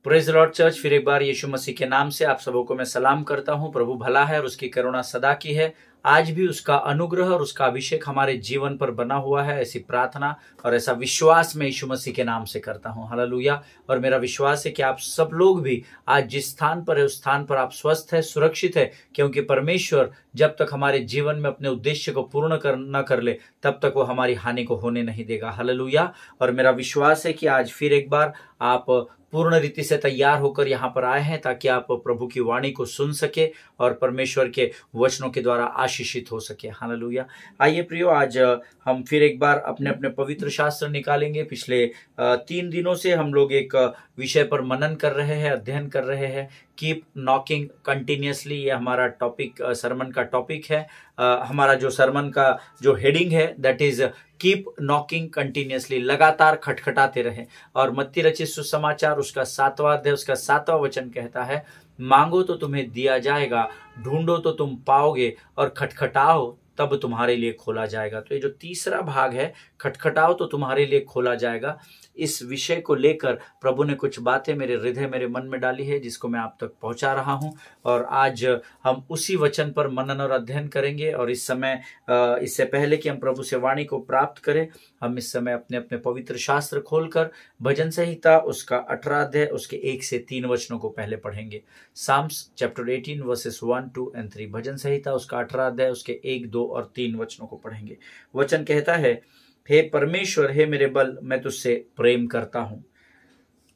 Praise Lord church, फिर एक बार यीशु मसीह के नाम से आप सबों को मैं सलाम करता हूं। प्रभु भला है और उसकी करुणा सदा की है। आज भी उसका अनुग्रह और उसका अभिषेक हमारे जीवन पर बना हुआ है, ऐसी प्रार्थना और ऐसा विश्वास मैं यीशु मसीह के नाम से करता हूं। हालेलुया। और मेरा विश्वास है कि आप सब लोग भी आज जिस स्थान पर है उस स्थान पर आप स्वस्थ है, सुरक्षित है, क्योंकि परमेश्वर जब तक हमारे जीवन में अपने उद्देश्य को पूर्ण न कर ले तब तक वो हमारी हानि को होने नहीं देगा। हालेलुया। और मेरा विश्वास है कि आज फिर एक बार आप पूर्ण रीति से तैयार होकर यहाँ पर आए हैं ताकि आप प्रभु की वाणी को सुन सके और परमेश्वर के वचनों के द्वारा आशीषित हो सके। हालेलुया। आइए प्रियो, आज हम फिर एक बार अपने अपने पवित्र शास्त्र निकालेंगे। पिछले 3 दिनों से हम लोग एक विषय पर मनन कर रहे हैं, अध्ययन कर रहे हैं। कीप नॉकिंग कंटिन्यूअसली, ये हमारा टॉपिक, सरमन का टॉपिक है। हमारा जो सरमन का जो हेडिंग है that is keep knocking continuously, लगातार खटखटाते रहे। और मत्ती रचित सुसमाचार उसका 7वां अध्याय उसका 7वां वचन कहता है, मांगो तो तुम्हें दिया जाएगा, ढूंढो तो तुम पाओगे, और खटखटाओ तब तुम्हारे लिए खोला जाएगा। तो ये जो तीसरा भाग है, खटखटाओ तो तुम्हारे लिए खोला जाएगा, इस विषय को लेकर प्रभु ने कुछ बातें मेरे हृदय, मेरे मन में डाली है, जिसको मैं आप तक पहुंचा रहा हूं। और आज हम उसी वचन पर मनन और अध्ययन करेंगे। और इस समय इससे पहले कि हम प्रभु से वाणी को प्राप्त करें, हम इस समय अपने अपने पवित्र शास्त्र खोलकर भजन संहिता उसका 18 अध्याय उसके 1 से 3 वचनों को पहले पढ़ेंगे। साम्स चैप्टर 18 वर्सेस 1, 2 and 3, भजन संहिता उसका 18 अध्याय उसके 1, 2 और 3 वचनों को पढ़ेंगे। वचन कहता है, हे परमेश्वर, हे मेरे बल, मैं तुझसे प्रेम करता हूँ।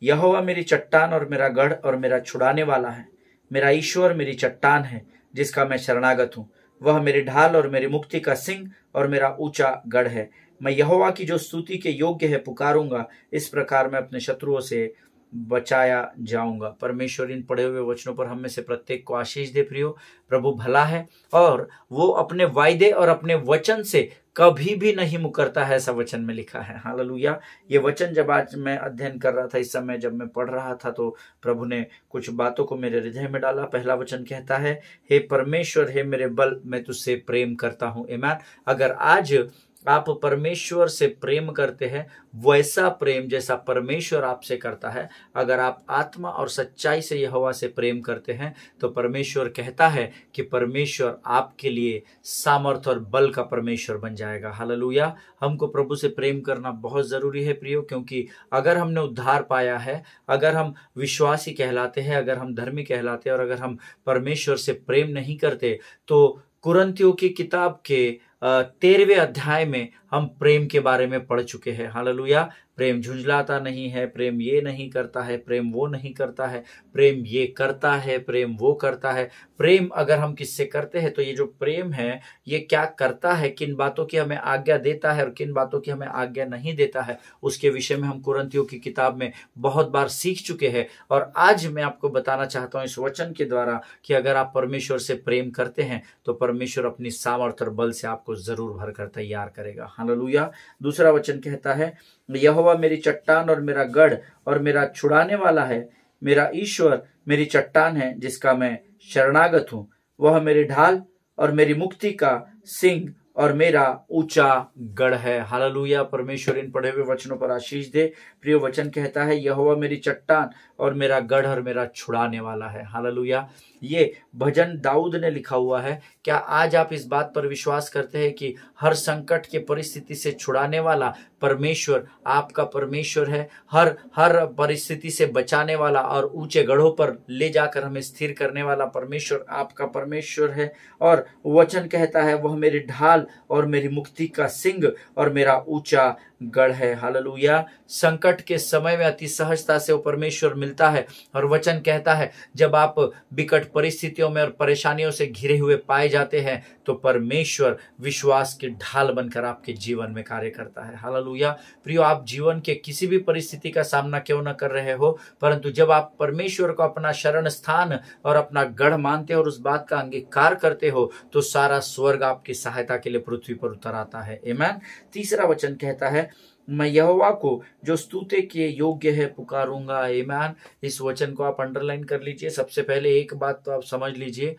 यहोवा मेरी चट्टान और मेरा गढ़ और मेरा छुड़ाने वाला है। मेरा ईश्वर मेरी चट्टान है जिसका मैं शरणागत हूँ। वह मेरी ढाल और मेरी मुक्ति का सिंह और मेरा ऊंचा गढ़ है। मैं यहोवा की जो स्तुति के योग्य है पुकारूंगा। इस प्रकार मैं अपने शत्रुओं से बचाया जाऊंगा। परमेश्वर इन पढ़े हुए वचनों पर हम में से प्रत्येक को आशीष दे। प्रियो, प्रभु भला है और वो अपने वायदे और अपने वचन से कभी भी नहीं मुकरता है, ऐसा वचन में लिखा है। हालेलुया। ये वचन जब आज मैं अध्ययन कर रहा था, इस समय जब मैं पढ़ रहा था, तो प्रभु ने कुछ बातों को मेरे हृदय में डाला। पहला वचन कहता है, हे परमेश्वर, हे मेरे बल, मैं तुझसे प्रेम करता हूं। आमीन। अगर आज आप परमेश्वर से प्रेम करते हैं, वैसा प्रेम जैसा परमेश्वर आपसे करता है, अगर आप आत्मा और सच्चाई से यहोवा से प्रेम करते हैं, तो परमेश्वर कहता है कि परमेश्वर आपके लिए सामर्थ और बल का परमेश्वर बन जाएगा। हालेलुया। हमको प्रभु से प्रेम करना बहुत जरूरी है प्रियो, क्योंकि अगर हमने उद्धार पाया है, अगर हम विश्वासी कहलाते हैं, अगर हम धर्मी कहलाते हैं, और अगर हम परमेश्वर से प्रेम नहीं करते, तो कुरिन्थियों की किताब के 13वें अध्याय में हम प्रेम के बारे में पढ़ चुके हैं। हालेलुया। प्रेम झुंझलाता नहीं है, प्रेम ये नहीं करता है, प्रेम वो नहीं करता है, प्रेम ये करता है, प्रेम वो करता है। प्रेम अगर हम किससे करते हैं, तो ये जो प्रेम है ये क्या करता है, किन बातों की हमें आज्ञा देता है और किन बातों की हमें आज्ञा नहीं देता है, उसके विषय में हम कुरिन्थियों की किताब में बहुत बार सीख चुके हैं। और आज मैं आपको बताना चाहता हूं इस वचन के द्वारा कि अगर आप परमेश्वर से प्रेम करते हैं तो परमेश्वर अपनी सामर्थ और बल से आपको जरूर भरकर तैयार करेगा। हालेलुया। दूसरा वचन कहता है, यहोवा मेरी चट्टान और मेरा गढ़ और मेरा छुड़ाने वाला है। मेरा ईश्वर मेरी चट्टान है जिसका मैं शरणागत हूँ। वह मेरी ढाल और मेरी मुक्ति का सिंह और मेरा ऊंचा गढ़ है। हालेलुया। परमेश्वर इन पढ़े हुए वचनों पर आशीष दे। प्रिय वचन कहता है, यहोवा मेरी चट्टान और मेरा गढ़ और मेरा छुड़ाने वाला है। हालेलुया। ये भजन दाऊद ने लिखा हुआ है। क्या आज आप इस बात पर विश्वास करते हैं कि हर संकट के परिस्थिति से छुड़ाने वाला परमेश्वर आपका परमेश्वर है? हर परिस्थिति से बचाने वाला और ऊंचे गढ़ों पर ले जाकर हमें स्थिर करने वाला परमेश्वर आपका परमेश्वर है। और वचन कहता है, वह मेरी ढाल और मेरी मुक्ति का सिंह और मेरा ऊंचा गढ़ है। हालेलुया। संकट के समय में अति सहजता से वो परमेश्वर मिलता है। और वचन कहता है, जब आप विकट परिस्थितियों में और परेशानियों से घिरे हुए पाए जाते हैं, तो परमेश्वर विश्वास की ढाल बनकर आपके जीवन में कार्य करता है। हालेलुया। प्रियो, आप जीवन के किसी भी परिस्थिति का सामना क्यों न कर रहे हो, परंतु जब आप परमेश्वर को अपना शरण स्थान और अपना गढ़ मानते हो और उस बात का अंगीकार करते हो, तो सारा स्वर्ग आपकी सहायता के लिए पृथ्वी पर उतर आता है। आमीन। तीसरा वचन कहता है, मैं यहोवा को जो स्तुति के योग्य है पुकारूंगा। आमीन। इस वचन को आप अंडरलाइन कर लीजिए। सबसे पहले एक बात तो आप समझ लीजिए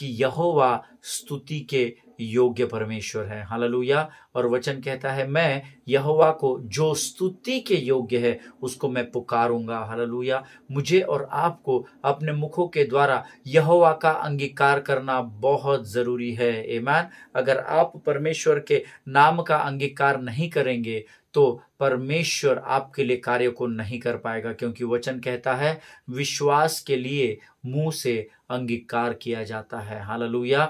कि यहोवा स्तुति के योग्य परमेश्वर है। हालेलुया। और वचन कहता है मैं यहोवा को जो स्तुति के योग्य है उसको मैं पुकारूंगा। हालेलुया। मुझे और आपको अपने मुखों के द्वारा यहोवा का अंगीकार करना बहुत जरूरी है। आमीन। अगर आप परमेश्वर के नाम का अंगीकार नहीं करेंगे तो परमेश्वर आपके लिए कार्य को नहीं कर पाएगा, क्योंकि वचन कहता है विश्वास के लिए मुंह से अंगीकार किया जाता है। हालेलुया।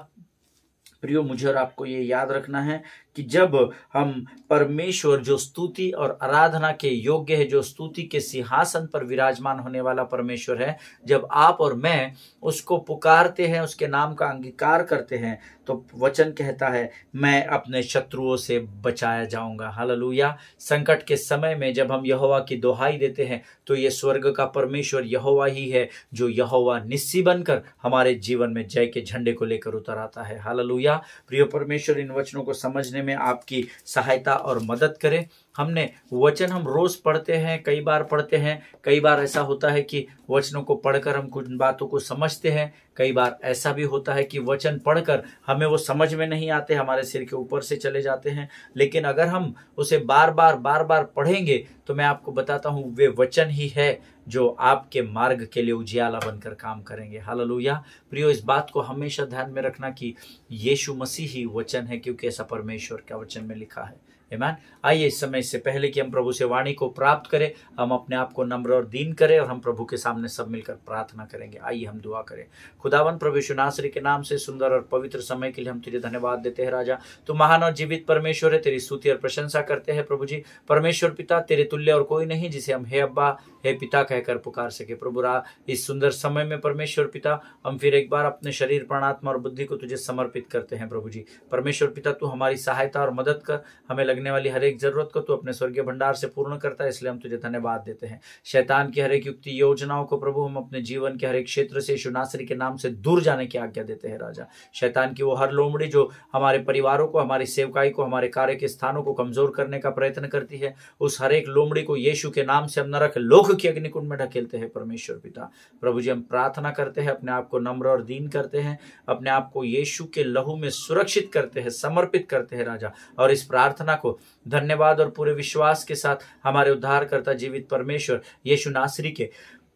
प्रियो, मुझे और आपको ये याद रखना है कि जब हम परमेश्वर जो स्तुति और आराधना के योग्य है, जो स्तुति के सिंहासन पर विराजमान होने वाला परमेश्वर है, जब आप और मैं उसको पुकारते हैं, उसके नाम का अंगीकार करते हैं, तो वचन कहता है मैं अपने शत्रुओं से बचाया जाऊंगा। हालेलुया। संकट के समय में जब हम यहोवा की दुहाई देते हैं तो ये स्वर्ग का परमेश्वर यहोवा ही है जो यहोवा निस्सी बनकर हमारे जीवन में जय के झंडे को लेकर उतर आता है। हालेलुया। प्रिय परमेश्वर इन वचनों को समझने में आपकी सहायता और मदद करे। हमने वचन हम रोज पढ़ते हैं, कई बार पढ़ते हैं, कई बार ऐसा होता है कि वचनों को पढ़कर हम कुछ बातों को समझते हैं, कई बार ऐसा भी होता है कि वचन पढ़कर हमें वो समझ में नहीं आते, हमारे सिर के ऊपर से चले जाते हैं। लेकिन अगर हम उसे बार बार पढ़ेंगे तो मैं आपको बताता हूँ वे वचन ही है जो आपके मार्ग के लिए उजियाला बनकर काम करेंगे। हालेलुया। प्रियो, इस बात को हमेशा ध्यान में रखना कि यीशु मसीह ही वचन है, क्योंकि ऐसा परमेश्वर का वचन में लिखा है। आमीन। आइए इस समय से पहले कि हम प्रभु से वाणी को प्राप्त करें, हम अपने आप को नम्र और दीन करें और हम प्रभु के सामने सब मिलकर प्रार्थना करेंगे। आइए हम दुआ करें। खुदावन प्रभु यीशु नासरी के नाम से सुंदर और पवित्र समय के लिए हम तुझे धन्यवाद देते हैं। राजा, तू महान और जीवित परमेश्वर है, तेरी स्तुति और प्रशंसा करते हैं। प्रभु जी, परमेश्वर पिता, तेरे तुल्य और कोई नहीं जिसे हम हे अब्बा हे पिता कहकर पुकार सके। प्रभु इस सुंदर समय में परमेश्वर पिता हम फिर एक बार अपने शरीर, प्राण, आत्मा और बुद्धि को तुझे समर्पित करते हैं। प्रभु जी, परमेश्वर पिता, तू हमारी सहायता और मदद कर, हमें लगने वाली हर एक जरूरत को तू अपने स्वर्गीय भंडार से पूर्ण करता है, इसलिए हम तुझे धन्यवाद देते हैं। शैतान की हर एक युक्ति योजनाओं को प्रभु हम अपने जीवन के हर एक क्षेत्र से यीशु नासरी के नाम से दूर जाने की आज्ञा देते हैं। राजा, शैतान की वो हर लोमड़ी जो हमारे परिवारों को, हमारी सेवकाई को, हमारे कार्य के स्थानों को कमजोर करने का प्रयत्न करती है, उस हर एक लोमड़ी को यीशु के नाम से हम नरक लोक की अग्निकुंड में ढकेलते हैं। परमेश्वर पिता, प्रभु जी, हम प्रार्थना करते हैं, अपने आप को नम्र और दीन करते हैं, अपने आप को यीशु के लहू में सुरक्षित करते हैं, समर्पित करते हैं। राजा, और इस प्रार्थना को धन्यवाद और पूरे विश्वास के साथ हमारे उद्धारकर्ता जीवित परमेश्वर यीशु नासरी के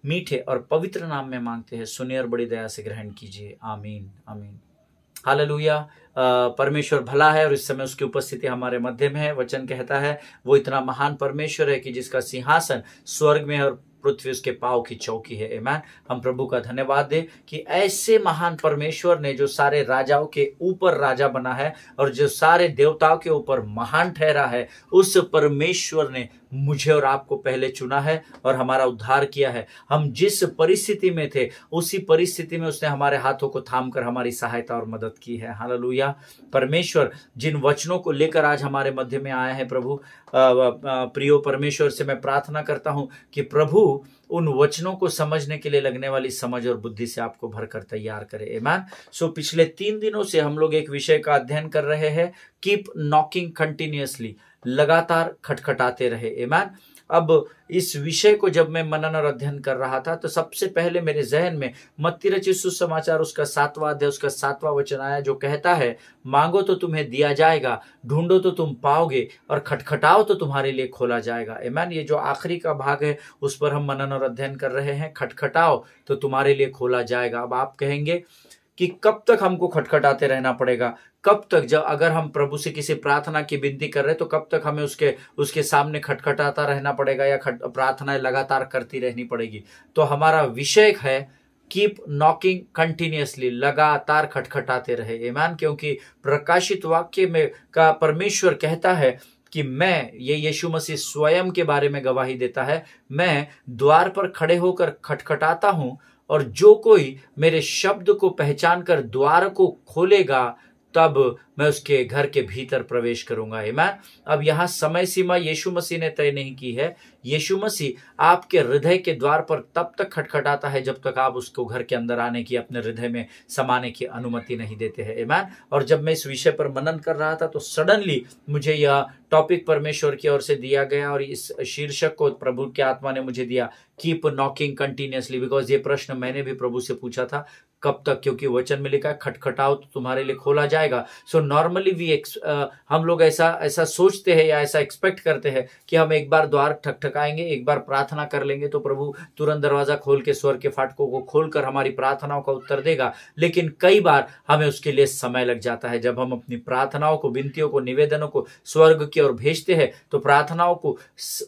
मीठे और पवित्र नाम में मांगते हैं। सुनिए और बड़ी दया से ग्रहण कीजिए। आमीन, आमीन। हालेलुया। परमेश्वर भला है और इस समय उसकी उपस्थिति हमारे मध्य में है। वचन कहता है वो इतना महान परमेश्वर है कि जिसका सिंहासन स्वर्ग में है और पृथ्वी उसके पांव की चौकी है। आमीन। हम प्रभु का धन्यवाद दें कि ऐसे महान परमेश्वर ने, जो सारे राजाओं के ऊपर राजा बना है और जो सारे देवताओं के ऊपर महान ठहरा है, उस परमेश्वर ने मुझे और आपको पहले चुना है और हमारा उद्धार किया है। हम जिस परिस्थिति में थे उसी परिस्थिति में उसने हमारे हाथों को थामकर हमारी सहायता और मदद की है। हालेलुया। परमेश्वर जिन वचनों को लेकर आज हमारे मध्य में आया है, प्रभु प्रियो परमेश्वर से मैं प्रार्थना करता हूं कि प्रभु उन वचनों को समझने के लिए लगने वाली समझ और बुद्धि से आपको भरकर तैयार करे। आमीन। सो पिछले 3 दिनों से हम लोग एक विषय का अध्ययन कर रहे हैं, कीप नॉकिंग कंटिन्यूअसली, लगातार खटखटाते रहे। आमीन। अब इस विषय को जब मैं मनन और अध्ययन कर रहा था तो सबसे पहले मेरे जहन में मत्ती रचित सुसमाचार उसका 7वां अध्याय उसका 7वां वचन आया, जो कहता है मांगो तो तुम्हें दिया जाएगा, ढूंढो तो तुम पाओगे और खटखटाओ तो तुम्हारे लिए खोला जाएगा। आमीन। ये जो आखिरी का भाग है उस पर हम मनन और अध्ययन कर रहे हैं। खटखटाओ तो तुम्हारे लिए खोला जाएगा। अब आप कहेंगे कि कब तक हमको खटखटाते रहना पड़ेगा, कब तक, जब अगर हम प्रभु से किसी प्रार्थना की विनती कर रहे हैं तो कब तक हमें उसके सामने खटखटाता रहना पड़ेगा या प्रार्थनाएं लगातार करती रहनी पड़ेगी। तो हमारा विषय है कीप नॉकिंग कंटिन्यूअसली, लगातार खटखटाते रहे। आमीन। क्योंकि प्रकाशित वाक्य में का परमेश्वर कहता है कि मैं, ये यीशु मसीह स्वयं के बारे में गवाही देता है, मैं द्वार पर खड़े होकर खटखटाता हूं और जो कोई मेरे शब्द को पहचान कर द्वार को खोलेगा तब मैं उसके घर के भीतर प्रवेश करूंगा। आमीन। अब यहाँ समय सीमा यीशु मसीह ने तय नहीं की है। यीशु मसीह आपके हृदय के द्वार पर तब तक खटखटाता है जब तक आप उसको घर के अंदर आने की, अपने हृदय में समाने की अनुमति नहीं देते हैं। आमीन। और जब मैं इस विषय पर मनन कर रहा था तो सडनली मुझे यह टॉपिक परमेश्वर की ओर से दिया गया और इस शीर्षक को प्रभु के आत्मा ने मुझे दिया, कीप नॉकिंग कंटिन्यूअसली। बिकॉज ये प्रश्न मैंने भी प्रभु से पूछा था, कब तक, क्योंकि वचन में लिखा है खटखटाओ तो तुम्हारे लिए खोला जाएगा। सो नॉर्मली हम लोग ऐसा सोचते हैं या ऐसा एक्सपेक्ट करते हैं कि हम एक बार द्वार ठकठकाएंगे, एक बार प्रार्थना कर लेंगे तो प्रभु तुरंत दरवाजा खोल के स्वर्ग के फाटकों को खोलकर हमारी प्रार्थनाओं का उत्तर देगा। लेकिन कई बार हमें उसके लिए समय लग जाता है। जब हम अपनी प्रार्थनाओं को, विनतियों को, निवेदनों को स्वर्ग की ओर भेजते हैं तो प्रार्थनाओं को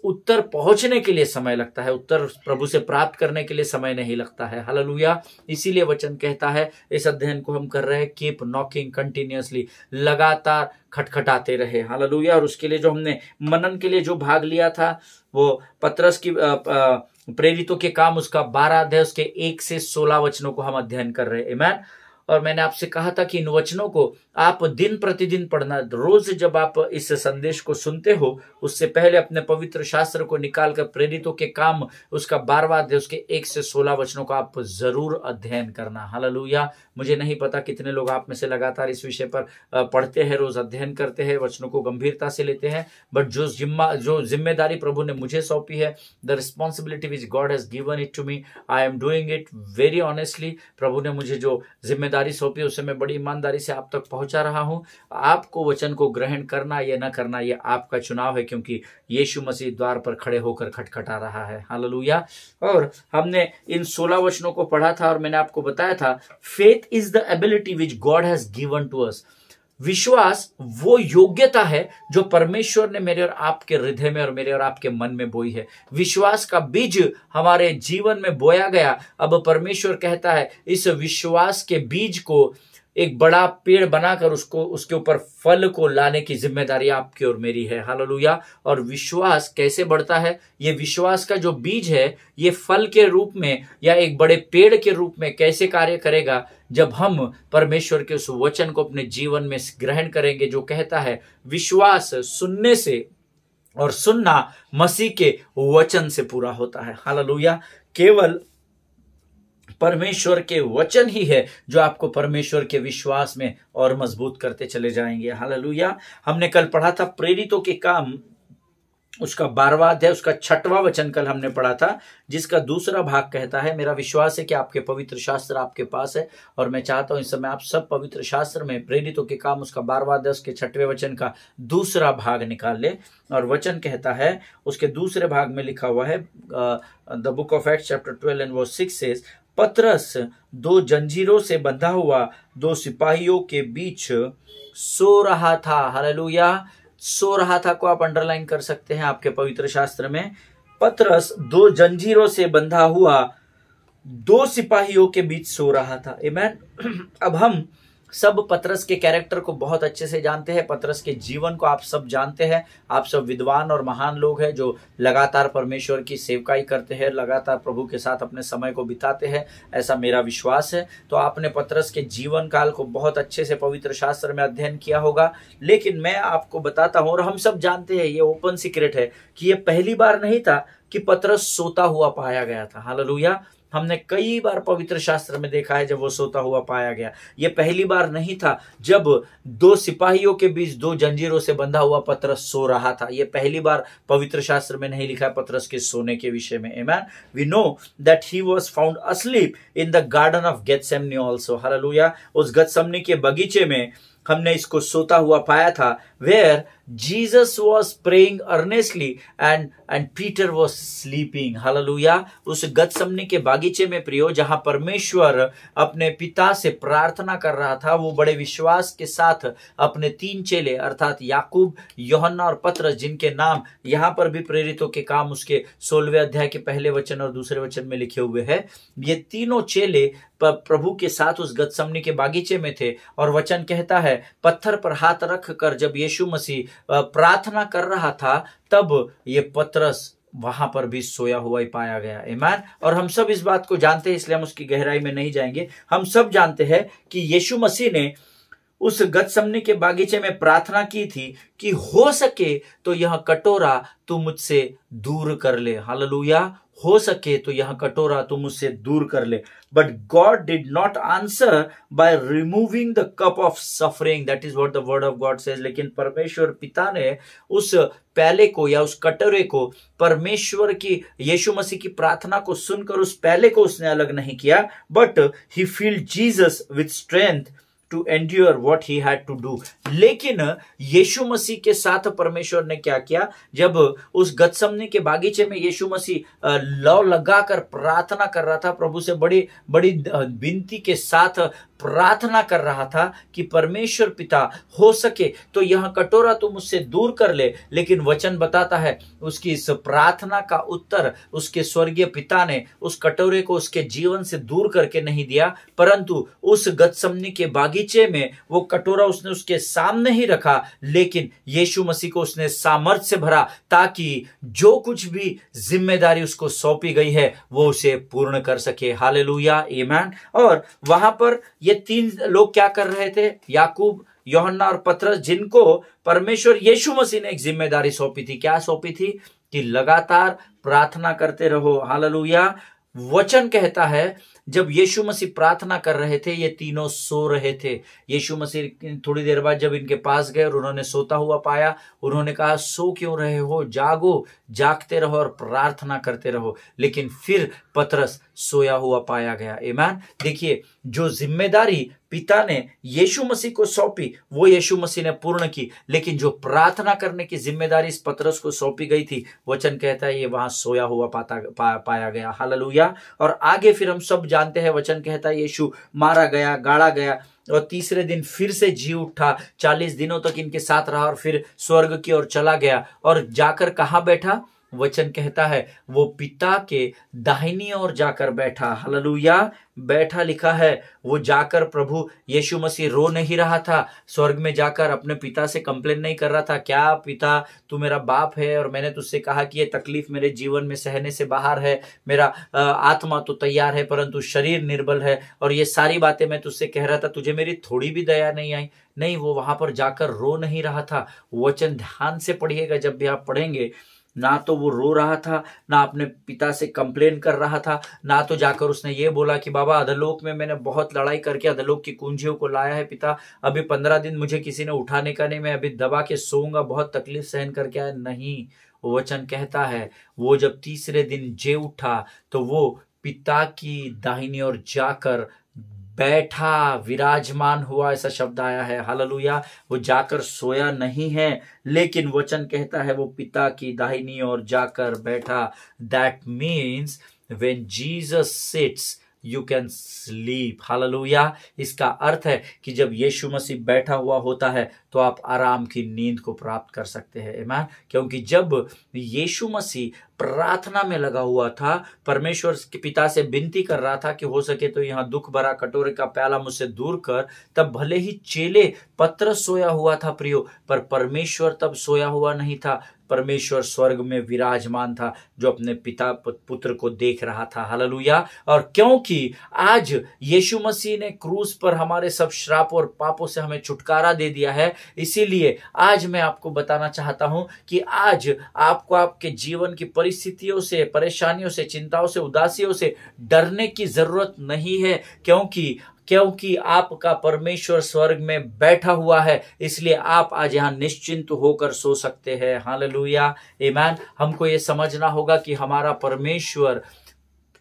उत्तर पहुंचने के लिए समय लगता है, उत्तर प्रभु से प्राप्त करने के लिए समय नहीं लगता है। हालेलुया। इसीलिए वचन कहता है, इस अध्ययन को हम कर रहे हैं, कीप नॉकिंग कंटिन्यूअसली, लगातार खटखटाते रहे। हालेलुया। और उसके लिए जो हमने मनन के लिए जो भाग लिया था वो पतरस की प्रेरितों के काम उसका 12 अध्याय उसके 1 से 16 वचनों को हम अध्ययन कर रहे हैं। आमीन। और मैंने आपसे कहा था कि इन वचनों को आप दिन प्रतिदिन पढ़ना। रोज जब आप इस संदेश को सुनते हो उससे पहले अपने पवित्र शास्त्र को निकालकर प्रेरितों के काम उसका 12वां अध्याय उसके 1 से 16 वचनों को आप जरूर अध्ययन करना। हालेलुया। मुझे नहीं पता कितने लोग आप में से लगातार इस विषय पर पढ़ते हैं, रोज अध्ययन करते हैं, वचनों को गंभीरता से लेते हैं, बट जो जिम्मेदारी प्रभु ने मुझे सौंपी है, the responsibility which God has given it to me, I am doing it very honestly. प्रभु ने मुझे जो जिम्मेदारी सौंपी उसे मैं बड़ी ईमानदारी से आप तक पहुंचा रहा हूं। आपको वचन को ग्रहण करना या न करना ये आपका चुनाव है, क्योंकि यीशु मसीह द्वार पर खड़े होकर खटखटा रहा है। हालेलुया। और हमने इन 16 वचनों को पढ़ा था और मैंने आपको बताया था, faith is the ability which God has given to us. विश्वास वो योग्यता है जो परमेश्वर ने मेरे और आपके हृदय में और मेरे और आपके मन में बोई है। विश्वास का बीज हमारे जीवन में बोया गया। अब परमेश्वर कहता है इस विश्वास के बीज को एक बड़ा पेड़ बनाकर उसके ऊपर फल को लाने की जिम्मेदारी आपकी और मेरी है। हालेलुया। और विश्वास कैसे बढ़ता है? ये विश्वास का जो बीज है ये फल के रूप में या एक बड़े पेड़ के रूप में कैसे कार्य करेगा? जब हम परमेश्वर के उस वचन को अपने जीवन में ग्रहण करेंगे जो कहता है विश्वास सुनने से और सुनना मसीह के वचन से पूरा होता है। हालेलुया। केवल परमेश्वर के वचन ही है जो आपको परमेश्वर के विश्वास में और मजबूत करते चले जाएंगे। हालेलुया। हमने कल पढ़ा था प्रेरितों के काम उसका 12वां अध्याय उसका 6वां वचन कल हमने पढ़ा था, जिसका दूसरा भाग कहता है, मेरा विश्वास है कि आपके पवित्र शास्त्र आपके पास है और मैं चाहता हूं इस समय आप सब पवित्र शास्त्र में प्रेरितों के काम उसका 12वां अध्याय उसके 6वें वचन का दूसरा भाग निकाल ले। और वचन कहता है, उसके दूसरे भाग में लिखा हुआ है, the book of Acts chapter 12 and verse 6 says, पतरस 2 जंजीरों से बंधा हुआ 2 सिपाहियों के बीच सो रहा था। हालेलुया। सो रहा था को आप अंडरलाइन कर सकते हैं आपके पवित्र शास्त्र में। पतरस 2 जंजीरों से बंधा हुआ 2 सिपाहियों के बीच सो रहा था। आमीन। अब हम सब पतरस के कैरेक्टर को बहुत अच्छे से जानते हैं, पतरस के जीवन को आप सब जानते हैं। आप सब विद्वान और महान लोग हैं जो लगातार परमेश्वर की सेवकाई करते हैं, लगातार प्रभु के साथ अपने समय को बिताते हैं, ऐसा मेरा विश्वास है। तो आपने पतरस के जीवन काल को बहुत अच्छे से पवित्र शास्त्र में अध्ययन किया होगा। लेकिन मैं आपको बताता हूं और हम सब जानते हैं, ये ओपन सीक्रेट है कि ये पहली बार नहीं था कि पतरस सोता हुआ पाया गया था। हालेलुया। हमने कई बार पवित्र शास्त्र में देखा है जब वो सोता हुआ पाया गया। ये पहली बार नहीं था जब 2 सिपाहियों के बीच 2 जंजीरों से बंधा हुआ पतरस सो रहा था। ये पहली बार पवित्र शास्त्र में नहीं लिखा है पतरस के सोने के विषय में। आमीन। We know that he was found asleep in the garden of Gethsemane also. हालेलुया। उस गतसमनी के बगीचे में हमने इसको सोता हुआ पाया था, where Jesus was praying earnestly and Peter was sleeping. Hallelujah. उस गतसमनी के बागीचे में प्रियो, जहां परमेश्वर अपने पिता से प्रार्थना कर रहा था, वो बड़े विश्वास के साथ अपने 3 चेले अर्थात याकूब, यूहन्ना और पतरस, जिनके नाम यहां पर भी प्रेरितों के काम उसके 16वें अध्याय के पहले वचन और दूसरे वचन में लिखे हुए हैं, ये तीनों चेले प्रभु के साथ उस गतसमनी के बागीचे में थे। और वचन कहता है पत्थर पर हाथ रख कर जब यीशु मसीह प्रार्थना कर रहा था तब ये पतरस वहां पर भी सोया हुआ ही पाया गया। आमीन। और हम सब इस बात को जानते हैं, इसलिए हम उसकी गहराई में नहीं जाएंगे। हम सब जानते हैं कि यीशु मसीह ने उस गतसमनी के बागीचे में प्रार्थना की थी कि हो सके तो यह कटोरा तू मुझसे दूर कर ले। हालेलुया। हो सके तो यह कटोरा तू मुझसे दूर कर ले। But God did not answer by removing the cup of suffering, that is what the word of God says. लेकिन परमेश्वर पिता ने उस प्याले को या उस कटोरे को, परमेश्वर की, यीशु मसीह की प्रार्थना को सुनकर उस प्याले को उसने अलग नहीं किया, but he filled Jesus with strength to endure what he had to do. लेकिन यीशु मसीह के साथ परमेश्वर ने क्या किया, जब उस गतसमनी के बागीचे में यीशु मसीह लौ लगाकर प्रार्थना कर रहा था, प्रभु से बड़ी बड़ी विनती के साथ प्रार्थना कर रहा था कि परमेश्वर पिता हो सके तो यह कटोरा तो मुझसे दूर कर ले। लेकिन वचन बताता है उसकी इस प्रार्थना का उत्तर उसके स्वर्गीय पिता ने उस कटोरे को उसके जीवन से दूर करके नहीं दिया, परंतु उस गतसमनी के बागीचे में वो कटोरा उसने उसके सामने ही रखा, लेकिन यीशु मसीह को उसने सामर्थ से भरा ताकि जो कुछ भी जिम्मेदारी उसको सौंपी गई है वो उसे पूर्ण कर सके। हालेलुया, आमीन। और वहां पर ये तीन लोग क्या कर रहे थे, याकूब, यूहन्ना और पतरस, जिनको परमेश्वर यीशु मसीह ने एक जिम्मेदारी सौंपी थी। क्या सौंपी थी? कि लगातार प्रार्थना करते रहो। हालेलुया। वचन कहता है जब यीशु मसीह प्रार्थना कर रहे थे ये तीनों सो रहे थे। यीशु मसीह थोड़ी देर बाद जब इनके पास गए और उन्होंने सोता हुआ पाया, उन्होंने कहा सो क्यों रहे हो, जागो, जागते रहो और प्रार्थना करते रहो। लेकिन फिर पतरस सोया हुआ पाया गया। आमीन। देखिए, जो जिम्मेदारी पिता ने यीशु मसीह को सौंपी वो यीशु मसीह ने पूर्ण की, लेकिन जो प्रार्थना करने की जिम्मेदारी इस पतरस को सौंपी गई थी, वचन कहता है ये वहां सोया हुआ पाया गया। हालेलुया। और आगे फिर हम सब जानते हैं, वचन कहता है यीशु मारा गया, गाड़ा गया और तीसरे दिन फिर से जी उठा, 40 दिनों तक इनके साथ रहा और फिर स्वर्ग की ओर चला गया। और जाकर कहां बैठा? वचन कहता है वो पिता के दाहिनी ओर जाकर बैठा। हालेलुया। बैठा लिखा है वो जाकर, प्रभु यीशु मसीह रो नहीं रहा था, स्वर्ग में जाकर अपने पिता से कंप्लेन नहीं कर रहा था, क्या पिता तू मेरा बाप है और मैंने तुझसे कहा कि ये तकलीफ मेरे जीवन में सहने से बाहर है, मेरा आत्मा तो तैयार है परंतु शरीर निर्बल है और ये सारी बातें मैं तुझसे कह रहा था, तुझे मेरी थोड़ी भी दया नहीं आई। नहीं, वो वहां पर जाकर रो नहीं रहा था। वचन ध्यान से पढ़िएगा, जब भी आप पढ़ेंगे, ना तो वो रो रहा था, ना अपने पिता से कंप्लेन कर रहा था, ना तो जाकर उसने ये बोला कि बाबा अधलोक में मैंने बहुत लड़ाई करके अधलोक की कुंजियों को लाया है पिता, अभी 15 दिन मुझे किसी ने उठाने का नहीं, मैं अभी दबा के सोऊंगा, बहुत तकलीफ सहन करके आया। नहीं, वो वचन कहता है वो जब तीसरे दिन जे उठा तो वो पिता की दाहिनी ओर जाकर बैठा, विराजमान हुआ, ऐसा शब्द आया है। हालेलुया। वो जाकर सोया नहीं है, लेकिन वचन कहता है वो पिता की दाहिनी ओर जाकर बैठा। That means when Jesus sits you can sleep. Hallelujah. इसका अर्थ है कि जब यीशु मसीह बैठा हुआ होता है तो आप आराम की नींद को प्राप्त कर सकते हैं। आमीन। क्योंकि जब यीशु मसीह प्रार्थना में लगा हुआ था, परमेश्वर के पिता से विनती कर रहा था कि हो सके तो यहाँ दुख भरा कटोरे का प्याला मुझसे दूर कर, तब भले ही चेले, पतरस सोया हुआ था प्रियो, पर परमेश्वर तब सोया हुआ नहीं था। परमेश्वर स्वर्ग में विराजमान था जो अपने पिता पुत्र को देख रहा था। हालेलुया। और क्योंकि आज यीशु मसीह ने क्रूस पर हमारे सब श्राप और पापों से हमें छुटकारा दे दिया है, इसीलिए आज मैं आपको बताना चाहता हूं कि आज आपको आपके जीवन की परिस्थितियों से, परेशानियों से, चिंताओं से, उदासियों से डरने की जरूरत नहीं है, क्योंकि आपका परमेश्वर स्वर्ग में बैठा हुआ है, इसलिए आप आज यहां निश्चिंत होकर सो सकते हैं। हालेलुया, आमीन। हमको ये समझना होगा कि हमारा परमेश्वर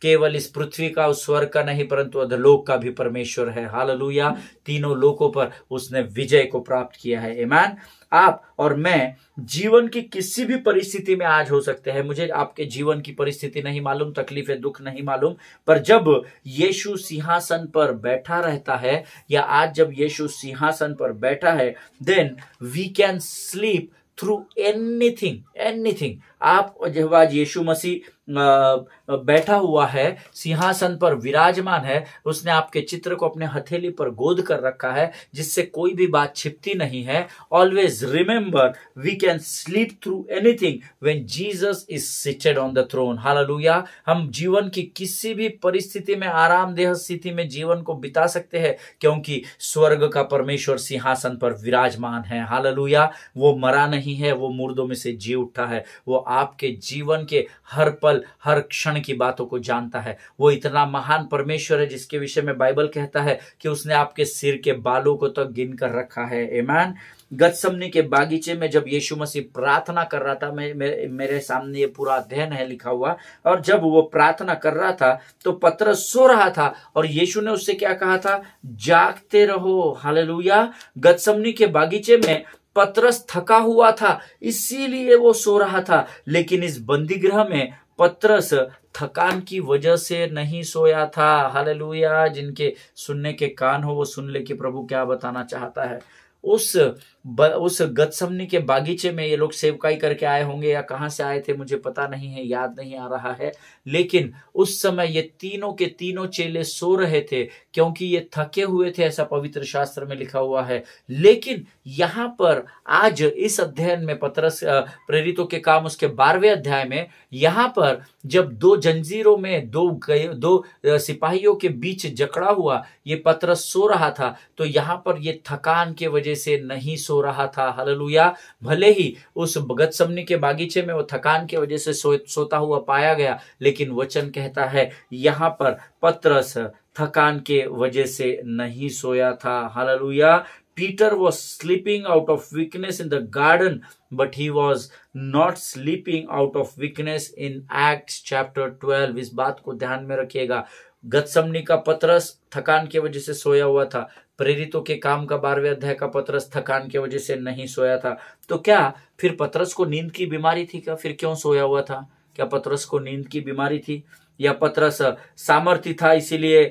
केवल इस पृथ्वी का, उस स्वर्ग का नहीं, परंतु अधोलोक का भी परमेश्वर है। हालेलुया। तीनों लोकों पर उसने विजय को प्राप्त किया है। आमीन। आप और मैं जीवन की किसी भी परिस्थिति में आज हो सकते हैं। मुझे आपके जीवन की परिस्थिति नहीं मालूम, तकलीफें, दुख नहीं मालूम, पर जब यीशु सिंहासन पर बैठा रहता है, या आज जब यीशु सिंहासन पर बैठा है, then we can sleep through anything. आप जब आज यीशु मसीह बैठा हुआ है, सिंहासन पर विराजमान है, उसने आपके चित्र को अपने हथेली पर गोद कर रखा है, जिससे कोई भी बात छिपती नहीं है। Always remember we can sleep through anything when Jesus is seated on the throne. Hallelujah. हम जीवन की किसी भी परिस्थिति में आरामदेह स्थिति में जीवन को बिता सकते हैं, क्योंकि स्वर्ग का परमेश्वर सिंहासन पर विराजमान है। हालेलुया। वो मरा नहीं है, वो मुर्दों में से जी उठा है। वो आपके जीवन के हर पल, हर क्षण की बातों को जानता है। वो इतना महान परमेश्वर है जिसके विषय में बाइबल कहता है कि उसने आपके सिर के बालों को तो गिन कर रखा है। आमीन। गतसमनी के बागीचे में जब यीशु मसीह प्रार्थना कर रहा था, मेरे सामने ये पूरा अध्ययन है लिखा हुआ, और जब वो प्रार्थना कर रहा था तो पतरस सो रहा था और यीशु ने उससे क्या कहा था? जागते रहो। हालेलुया। गतसमनी के बागीचे में पतरस थका हुआ था, इसीलिए वो सो रहा था, लेकिन इस बंदी गृह में पतरस थकान की वजह से नहीं सोया था। हालेलुया। जिनके सुनने के कान हो वो सुन ले कि प्रभु क्या बताना चाहता है। उस गतसमनी के बागीचे में ये लोग सेवकाई करके आए होंगे, या कहां से आए थे मुझे पता नहीं है, याद नहीं आ रहा है, लेकिन उस समय ये तीनों के तीनों चेले सो रहे थे क्योंकि ये थके हुए थे, ऐसा पवित्र शास्त्र में लिखा हुआ है। लेकिन यहां पर आज इस अध्ययन में पतरस प्रेरितों के काम उसके 12वें अध्याय में, यहां पर जब दो जंजीरों में दो सिपाहियों के बीच जकड़ा हुआ ये पतरस सो रहा था, तो यहां पर ये थकान के वजह से नहीं सो रहा था। हालेलुया। भले ही उस गतसमनी के बागीचे में वो थकान की वजह से सोता हुआ पाया गया, लेकिन वचन कहता है यहां पर पतरस थकान के वजह से नहीं सोया था। Hallelujah. Peter was sleeping out of weakness in the garden, but he was not sleeping out of weakness in Acts chapter 12. इस बात को ध्यान में रखिएगा। गतसमनी का पतरस थकान की वजह से सोया हुआ था, प्रेरितों के काम का 12वें अध्याय का पतरस थकान की वजह से नहीं सोया था। तो क्या फिर पतरस को नींद की बीमारी थी क्या? फिर क्यों सोया हुआ था? क्या पतरस को नींद की बीमारी थी, या पतरस सामर्थ्य था इसीलिए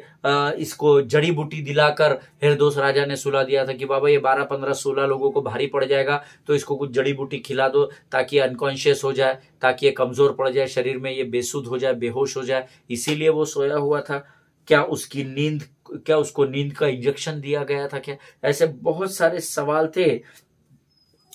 इसको जड़ी बूटी दिलाकर हेरोदेस राजा ने सुला दिया था कि बाबा ये 12, 15, 16 लोगों को भारी पड़ जाएगा, तो इसको कुछ जड़ी बूटी खिला दो ताकि अनकॉन्शियस हो जाए, ताकि ये कमजोर पड़ जाए शरीर में, ये बेसुध हो जाए, बेहोश हो जाए, इसीलिए वो सोया हुआ था। क्या उसको नींद का इंजेक्शन दिया गया था क्या? ऐसे बहुत सारे सवाल थे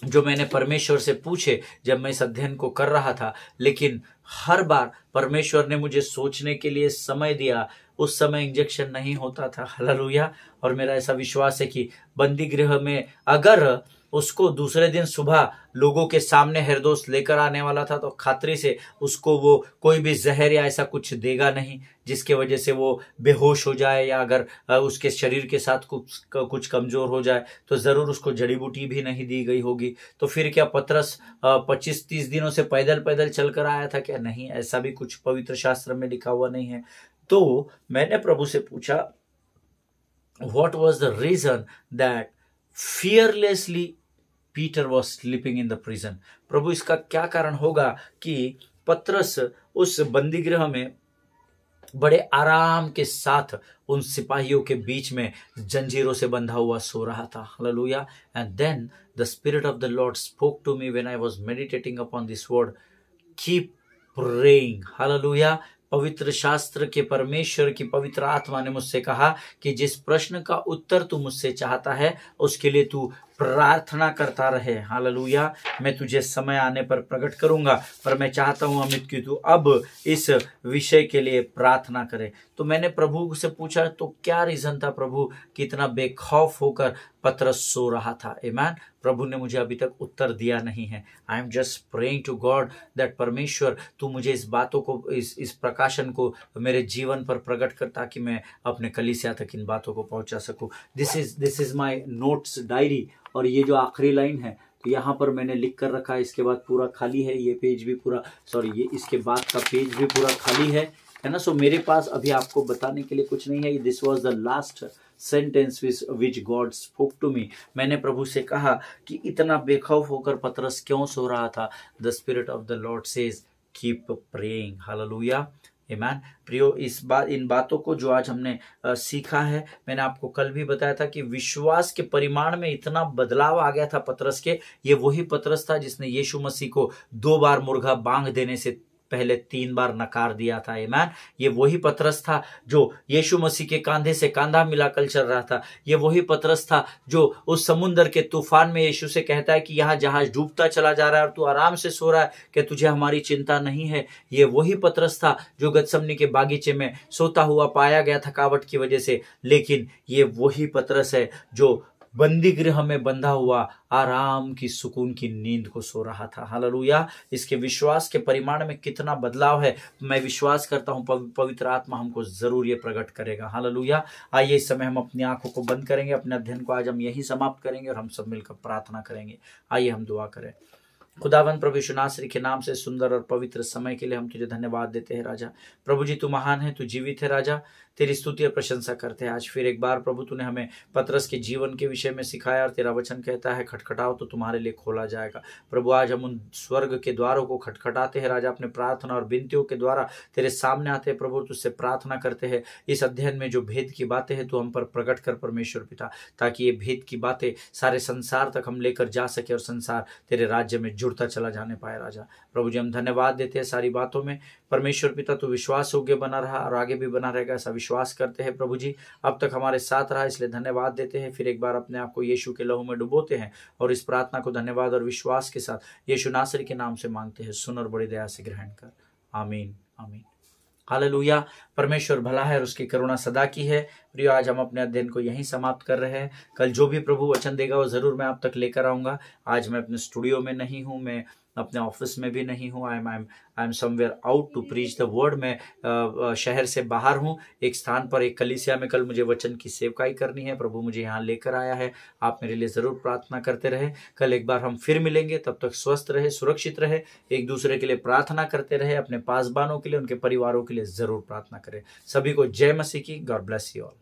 जो मैंने परमेश्वर से पूछे जब मैं इस अध्ययन को कर रहा था, लेकिन हर बार परमेश्वर ने मुझे सोचने के लिए समय दिया। उस समय इंजेक्शन नहीं होता था। हालेलुया। और मेरा ऐसा विश्वास है कि बंदी गृह में अगर उसको दूसरे दिन सुबह लोगों के सामने हेरोदेस लेकर आने वाला था, तो खातरी से उसको वो कोई भी जहर या ऐसा कुछ देगा नहीं जिसके वजह से वो बेहोश हो जाए, या अगर उसके शरीर के साथ कुछ कमजोर हो जाए तो जरूर उसको जड़ी बूटी भी नहीं दी गई होगी। तो फिर क्या पतरस 25-30 दिनों से पैदल चल कर आया था क्या? नहीं, ऐसा भी कुछ पवित्र शास्त्र में लिखा हुआ नहीं है। तो मैंने प्रभु से पूछा, what was the reason that fearlessly Peter was sleeping in the prison? प्रभु इसका क्या कारण होगा कि पतरस उस बंदी गृह में बड़े आराम के साथ उन सिपाहियों के बीच में जंजीरों से बंधा हुआ सो रहा था। Hallelujah. And then the spirit of the Lord spoke to me when I was meditating upon this word, keep praying. Hallelujah. पवित्र शास्त्र के परमेश्वर की पवित्र आत्मा ने मुझसे कहा कि जिस प्रश्न का उत्तर तू मुझसे चाहता है उसके लिए तू प्रार्थना करता रहे। हालेलुया। मैं तुझे समय आने पर प्रकट करूंगा, पर मैं चाहता हूं अमित कि तू अब इस विषय के लिए प्रार्थना करे। तो मैंने प्रभु से पूछा, तो क्या रीजन था प्रभु कि इतना बेखौफ होकर पतरस सो रहा था? आमीन। प्रभु ने मुझे अभी तक उत्तर दिया नहीं है। I am just praying to God that परमेश्वर तू मुझे इस बातों को, इस प्रकाशन को मेरे जीवन पर प्रकट कर, ताकि मैं अपने कलीसिया तक इन बातों को पहुंचा सकूं। This is my notes diary. और ये जो आखिरी लाइन है तो यहाँ पर मैंने लिख कर रखा है, इसके बाद पूरा खाली है, ये पेज भी पूरा, ये इसके बाद का पेज भी पूरा खाली है ना। सो मेरे पास अभी आपको बताने के लिए कुछ नहीं है। This was the last sentence which God spoke to me. मैंने प्रभु से कहा कि इतना बेखौफ होकर पतरस क्यों सो रहा था? The spirit of the Lord says keep praying. Hallelujah. आमीन। प्रियो, इन बातों को जो आज हमने सीखा है, मैंने आपको कल भी बताया था कि विश्वास के परिमाण में इतना बदलाव आ गया था पतरस के। ये वही पतरस था जिसने यीशु मसीह को 2 बार मुर्गा बांग देने से पहले 3 बार नकार दिया था। आमीन। ये वही पतरस था जो यीशु मसीह के कांधे से कांधा मिलाकर चल रहा था। ये वही पतरस था जो उस समुद्र के तूफान में यीशु से कहता है कि यहाँ जहाज डूबता चला जा रहा है और तू आराम से सो रहा है, कि तुझे हमारी चिंता नहीं है। ये वही पतरस था जो गतसमनी के बागीचे में सोता हुआ पाया गया थकावट की वजह से, लेकिन ये वही पतरस है जो बंदी गृह में बंधा हुआ आराम की सुकून की नींद को सो रहा था। हालेलुया। इसके विश्वास के परिमाण में कितना बदलाव है, मैं विश्वास करता हूं पवित्र आत्मा हमको जरूर ये प्रकट करेगा। हालेलुया। आइए इस समय हम अपनी आंखों को बंद करेंगे, अपने अध्ययन को आज हम यही समाप्त करेंगे और हम सब मिलकर प्रार्थना करेंगे। आइए हम दुआ करें। खुदावंद प्रभु यीशु नासरी के नाम से सुंदर और पवित्र समय के लिए हम तुझे धन्यवाद देते हैं राजा। प्रभु जी, तू महान है, तू जीवित है राजा। तेरी स्तुति और प्रशंसा करते हैं। आज फिर एक बार प्रभु तूने हमें पतरस के जीवन के विषय में सिखाया और तेरा वचन कहता है खटखटाओ तो तुम्हारे लिए खोला जाएगा। प्रभु, आज हम उन स्वर्ग के द्वारों को खटखटाते हैं राजा, अपने प्रार्थना और विनतियों के द्वारा तेरे सामने आते हैं प्रभु, तुझसे प्रार्थना करते हैं इस अध्ययन में जो भेद की बातें हैं तू हम पर प्रकट कर परमेश्वर पिता, ताकि ये भेद की बातें सारे संसार तक हम लेकर जा सके और संसार तेरे राज्य में जुड़ता चला जाने पाए राजा। प्रभु जी, हम धन्यवाद देते हैं सारी बातों में। परमेश्वर पिता, तू विश्वास योग्य बना रहा और आगे भी बना रहेगा, ऐसा विश्वास करते हैं प्रभु जी। अब तक हमारे साथ रहा, इसलिए धन्यवाद देते हैं। फिर एक बार अपने आप को यीशु के लहू में डुबोते हैं और इस प्रार्थना को धन्यवाद और विश्वास के साथ यीशु नासरी के नाम से मांगते हैं। सुन और बड़ी दया से ग्रहण कर। आमीन, आमीन। हालेलुया। परमेश्वर भला है और उसकी करुणा सदा की है। प्रियो, आज हम अपने अध्ययन को यहीं समाप्त कर रहे हैं। कल जो भी प्रभु वचन देगा वो जरूर मैं आप तक लेकर आऊंगा। आज मैं अपने स्टूडियो में नहीं हूँ, मैं अपने ऑफिस में भी नहीं हूँ। I am somewhere out to preach the word. मैं शहर से बाहर हूँ, एक स्थान पर, एक कलीसिया में कल मुझे वचन की सेवकाई करनी है। प्रभु मुझे यहाँ लेकर आया है। आप मेरे लिए जरूर प्रार्थना करते रहे। कल एक बार हम फिर मिलेंगे, तब तक स्वस्थ रहे, सुरक्षित रहे, एक दूसरे के लिए प्रार्थना करते रहे, अपने पासबानों के लिए, उनके परिवारों के लिए जरूर प्रार्थना करें। सभी को जय मसीह की। God bless you all.